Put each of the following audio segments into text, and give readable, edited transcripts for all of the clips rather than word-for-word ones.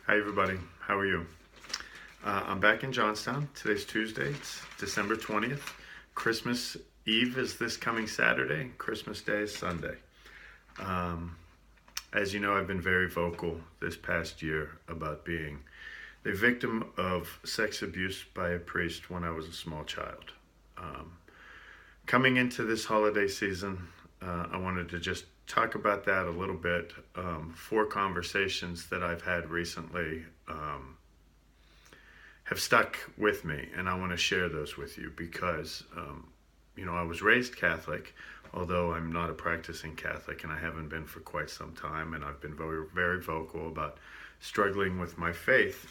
Hi everybody, how are you? I'm back in Johnstown. Today's Tuesday, it's December 20th. Christmas Eve is this coming Saturday. Christmas Day is Sunday. Um, as you know, I've been very vocal this past year about being the victim of sex abuse by a priest when I was a small child. Um, Coming into this holiday season, I wanted to just talk about that a little bit. Four conversations that I've had recently have stuck with me, and I want to share those with you because, I was raised Catholic, although I'm not a practicing Catholic, and I haven't been for quite some time, and I've been very, very vocal about struggling with my faith.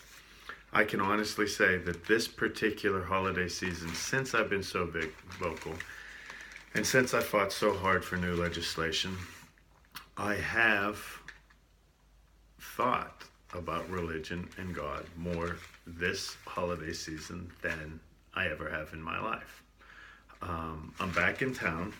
I can honestly say that this particular holiday season, since I've been so vocal, and since I fought so hard for new legislation, I have thought about religion and God more this holiday season than I ever have in my life. I'm back in town.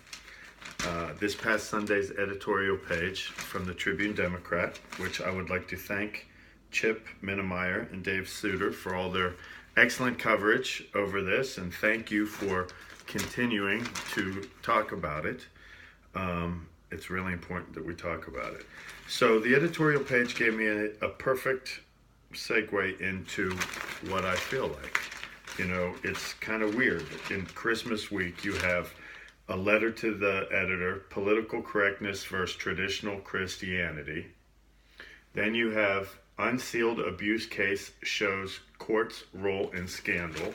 This past Sunday's editorial page from the Tribune Democrat, which I would like to thank Chip Minnemeyer and Dave Suter for all their excellent coverage over this, and thank you for continuing to talk about it. It's really important that we talk about it. So the editorial page gave me a perfect segue into what I feel like. It's kind of weird. In Christmas week, you have a letter to the editor, political correctness versus traditional Christianity. Then you have unsealed abuse case shows court's role in scandal.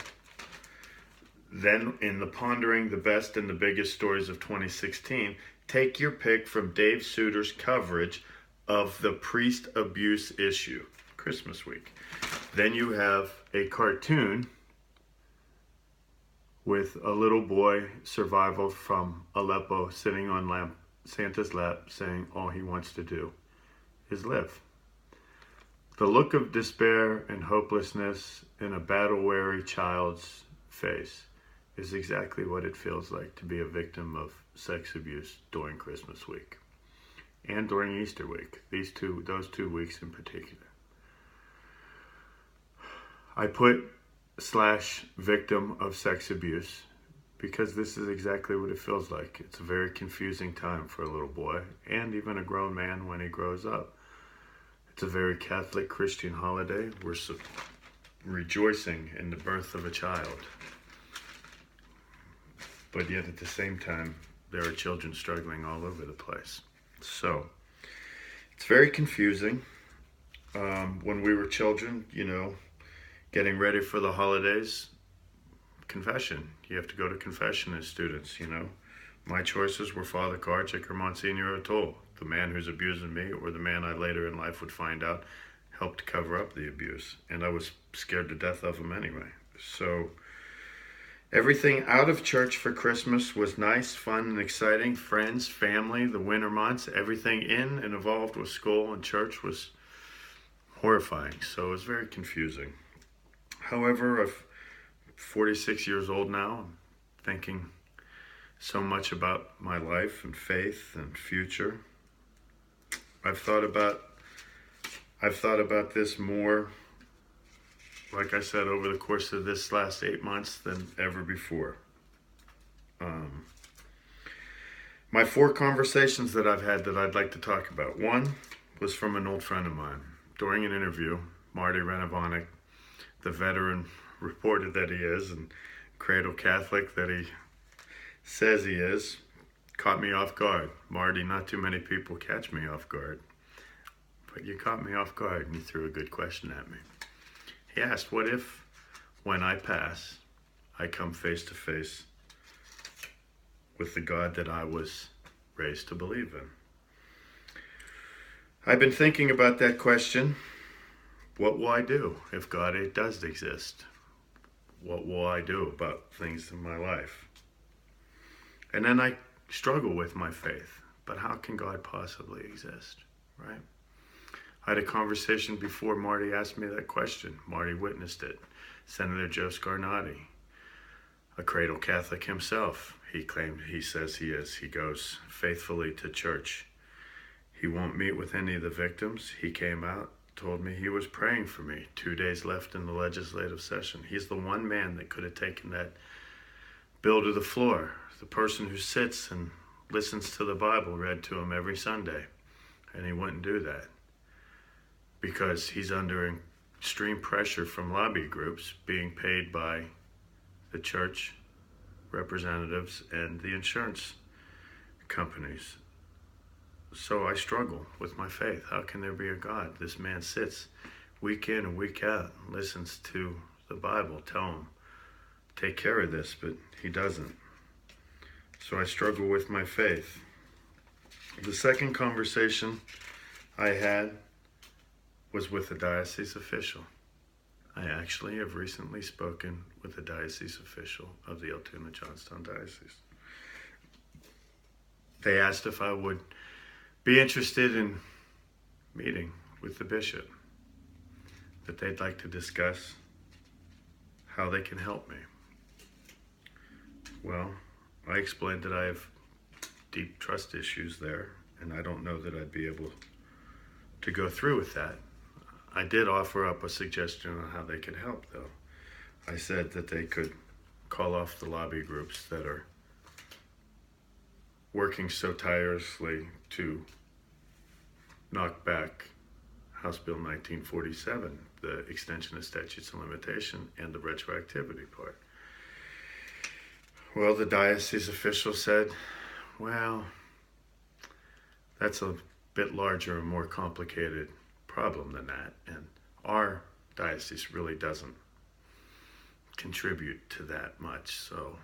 Then in the pondering the best and the biggest stories of 2016, take your pick from Dave Suter's coverage of the priest abuse issue, Christmas week. Then you have a cartoon with a little boy, survival from Aleppo, sitting on Santa's lap, saying all he wants to do is live. The look of despair and hopelessness in a battle-weary child's face is exactly what it feels like to be a victim of sex abuse during Christmas week and during Easter week. Those 2 weeks in particular. I put / victim of sex abuse because this is exactly what it feels like. It's a very confusing time for a little boy and even a grown man when he grows up. It's a very Catholic Christian holiday. We're rejoicing in the birth of a child. But yet at the same time, there are children struggling all over the place. So it's very confusing. When we were children, getting ready for the holidays, confession. You have to go to confession as students, My choices were Father Karchik or Monsignor O'Toole, the man who's abusing me or the man I later in life would find out helped cover up the abuse. And I was scared to death of him anyway. So everything out of church for Christmas was nice, fun, and exciting. Friends, family, the winter months, everything in and involved with school and church was horrifying. So it was very confusing. However, I'm 46 years old now. I'm thinking so much about my life and faith and future. I've thought about this more, like I said, over the course of this last 8 months than ever before. My 4 conversations that I've had that I'd like to talk about. One was from an old friend of mine. During an interview, Marty Renovonic, the veteran reporter that he is and cradle Catholic that he says he is, caught me off guard. Marty, not too many people catch me off guard, but you caught me off guard and you threw a good question at me. He asked, what if when I pass, I come face to face with the God that I was raised to believe in? I've been thinking about that question. What will I do if God does exist? What will I do about things in my life? And then I struggle with my faith. But how can God possibly exist, right? I had a conversation before Marty asked me that question. Marty witnessed it. Senator Joe Scarnati, a cradle Catholic himself. He says he is. He goes faithfully to church. He won't meet with any of the victims. He came out told me he was praying for me. 2 days left in the legislative session. He's the one man that could have taken that bill to the floor. The person who sits and listens to the Bible read to him every Sunday. And he wouldn't do that because he's under extreme pressure from lobby groups being paid by the church representatives and the insurance companies. So I struggle with my faith. How can there be a God? This man sits week in and week out, listens to the Bible, tell him, take care of this, but he doesn't. So I struggle with my faith. The second conversation I had was with a diocese official. I actually have recently spoken with a diocese official of the Altoona Johnstown Diocese. They asked if I would be interested in meeting with the bishop, that they'd like to discuss how they can help me. Well, I explained that I have deep trust issues there, and I don't know that I'd be able to go through with that. I did offer up a suggestion on how they could help, though. I said that they could call off the lobby groups that are working so tirelessly to knock back House Bill 1947, the extension of statutes of limitation and the retroactivity part. Well, the diocese official said, well, that's a bit larger and more complicated problem than that, and our diocese really doesn't contribute to that much, so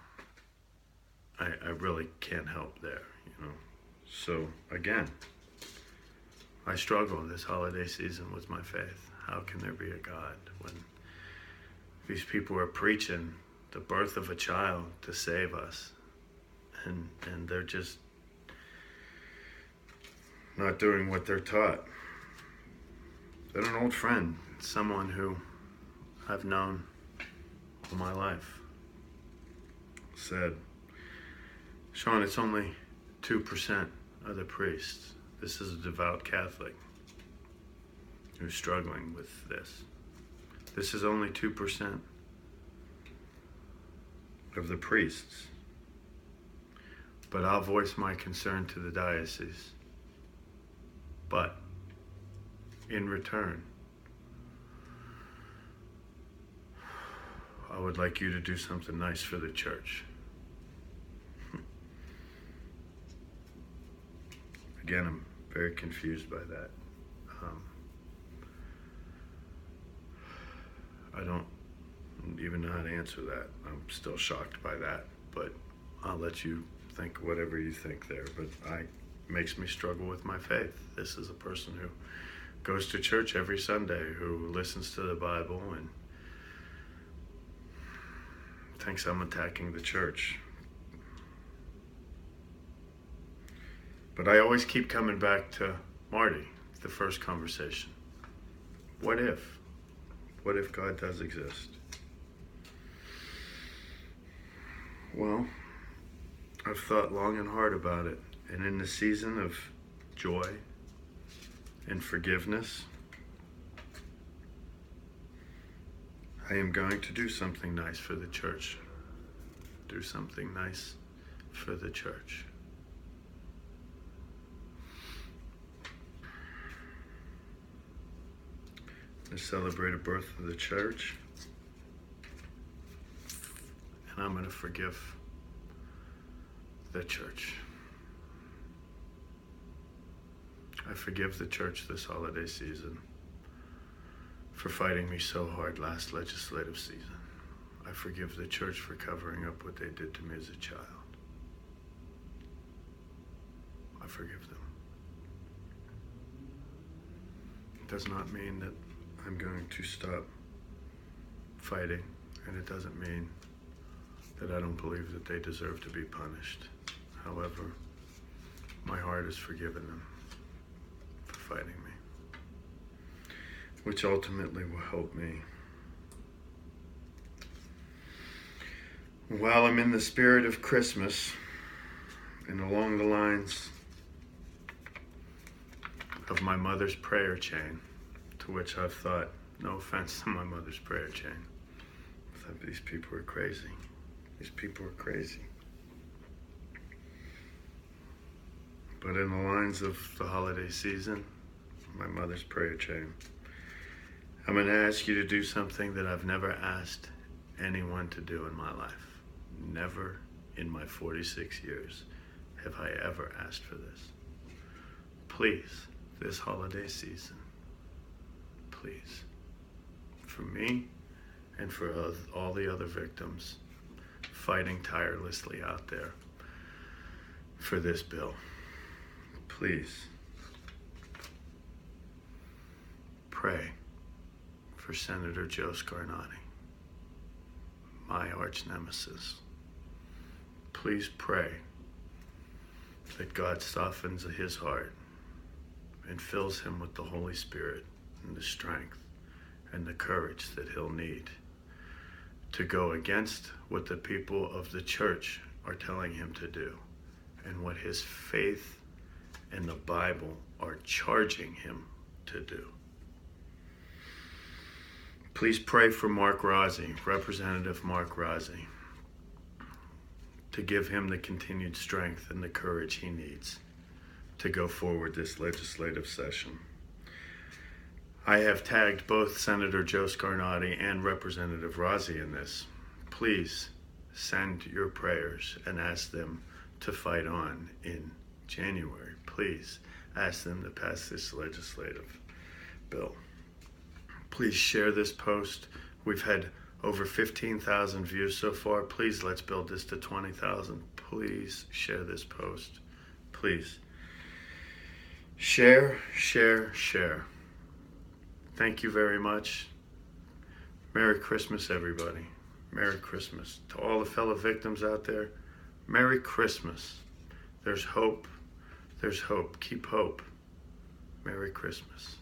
I really can't help there, you know. So again, I struggle this holiday season with my faith. How can there be a God when these people are preaching the birth of a child to save us, and they're just not doing what they're taught? Then an old friend, someone who I've known all my life, said, Sean, it's only 2% of the priests. This is a devout Catholic who's struggling with this. This is only 2% of the priests. But I'll voice my concern to the diocese. But in return, I would like you to do something nice for the church. Again, I'm very confused by that. I don't even know how to answer that. I'm still shocked by that, but I'll let you think whatever you think there. But it makes me struggle with my faith. This is a person who goes to church every Sunday, who listens to the Bible and thinks I'm attacking the church. But I always keep coming back to Marty, the first conversation. What if? What if God does exist? Well, I've thought long and hard about it. And in the season of joy and forgiveness, I am going to do something nice for the church. Do something nice for the church. To celebrate a birth of the church. And I'm going to forgive the church. I forgive the church this holiday season for fighting me so hard last legislative season. I forgive the church for covering up what they did to me as a child. I forgive them. It does not mean that I'm going to stop fighting, and it doesn't mean that I don't believe that they deserve to be punished. However, my heart has forgiven them for fighting me, which ultimately will help me. While I'm in the spirit of Christmas, and along the lines of my mother's prayer chain to to which I've thought, no offense to my mother's prayer chain, I thought these people are crazy. These people are crazy. But in the lines of the holiday season, my mother's prayer chain, I'm going to ask you to do something that I've never asked anyone to do in my life. Never in my 46 years have I ever asked for this. Please, this holiday season, please, for me and for all the other victims fighting tirelessly out there for this bill, please pray for Senator Joe Scarnati, my arch nemesis. Please pray that God softens his heart and fills him with the Holy Spirit and the strength and the courage that he'll need to go against what the people of the church are telling him to do and what his faith and the Bible are charging him to do. Please pray for Mark Rozzi, Representative Mark Rozzi, to give him the continued strength and the courage he needs to go forward this legislative session. I have tagged both Senator Joe Scarnati and Representative Rozzi in this. Please send your prayers and ask them to fight on in January. Please ask them to pass this legislative bill. Please share this post. We've had over 15,000 views so far. Please, let's build this to 20,000. Please share this post. Please. Share, share, share. Thank you very much. Merry Christmas, everybody. Merry Christmas. To all the fellow victims out there, Merry Christmas. There's hope. There's hope. Keep hope. Merry Christmas.